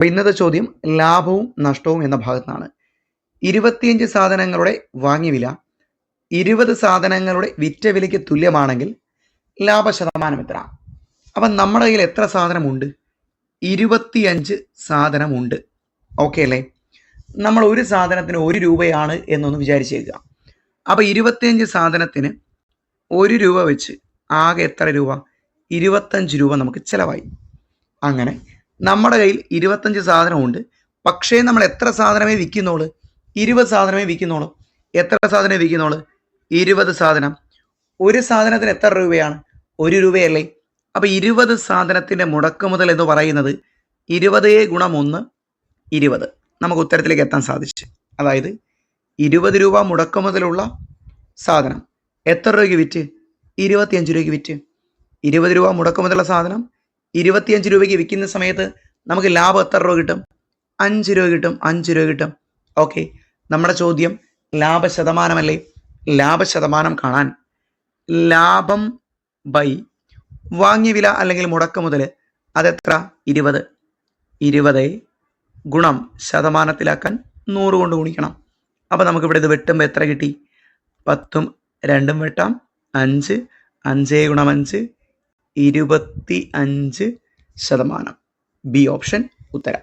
അപ്പോൾ ഇന്നത്തെ ചോദ്യം ലാഭവും നഷ്ടവും എന്ന ഭാഗത്താണ്. 25 സാധനങ്ങളുടെ വാങ്ങിയ വില 20 സാധനങ്ങളുടെ വിറ്റ വിലയ്ക്ക് തുല്യമാണെങ്കിൽ ലാഭശതമാനം എത്ര? അപ്പം നമ്മുടെ കയ്യിൽ എത്ര സാധനമുണ്ട്? 25 സാധനമുണ്ട്. ഓക്കെ അല്ലേ? നമ്മൾ ഒരു സാധനത്തിന് 1 രൂപയാണ് എന്നൊന്ന് വിചാരിച്ചേക്കുക. അപ്പോൾ 25 സാധനത്തിന് 1 രൂപ വെച്ച് ആകെ എത്ര രൂപ? 25 രൂപ നമുക്ക് ചിലവായി. അങ്ങനെ നമ്മുടെ കയ്യിൽ 25 സാധനമുണ്ട്. പക്ഷേ നമ്മൾ എത്ര സാധനമേ വിൽക്കുന്നുള്ളൂ? 20 സാധനമേ വിൽക്കുന്നുള്ളൂ. എത്ര സാധനമേ വിൽക്കുന്നുള്ളൂ? 20 സാധനം. ഒരു സാധനത്തിന് എത്ര രൂപയാണ്? 1 രൂപയല്ലേ? അപ്പോൾ 20 സാധനത്തിൻ്റെ മുടക്കുമുതൽ എന്ന് പറയുന്നത് 20 ഗുണം 1 20. നമുക്ക് ഉത്തരത്തിലേക്ക് എത്താൻ സാധിച്ചു. അതായത് 20 രൂപ മുടക്കുമുതലുള്ള സാധനം എത്ര രൂപയ്ക്ക് വിറ്റ്? 25 രൂപയ്ക്ക് വിറ്റ്. 20 രൂപ മുടക്കുമുതലുള്ള സാധനം 25 രൂപയ്ക്ക് വിൽക്കുന്ന സമയത്ത് നമുക്ക് ലാഭം എത്ര രൂപ കിട്ടും? 5 രൂപ കിട്ടും. 5 രൂപ കിട്ടും. ഓക്കെ, നമ്മുടെ ചോദ്യം ലാഭശതമാനമല്ലേ? ലാഭശതമാനം കാണാൻ ലാഭം ബൈ വാങ്ങിയ വില അല്ലെങ്കിൽ മുടക്കുമുതൽ അതെത്ര? 20. 20 ഗുണം ശതമാനത്തിലാക്കാൻ 100 കൊണ്ട് ഗുണിക്കണം. അപ്പോൾ നമുക്കിവിടെ ഇത് വെട്ടുമ്പോൾ എത്ര കിട്ടി? 10ഉം 2ഉം വെട്ടാം. 5. 5 ഗുണം 5 25%. ബി ഓപ്ഷൻ ഉത്തരം.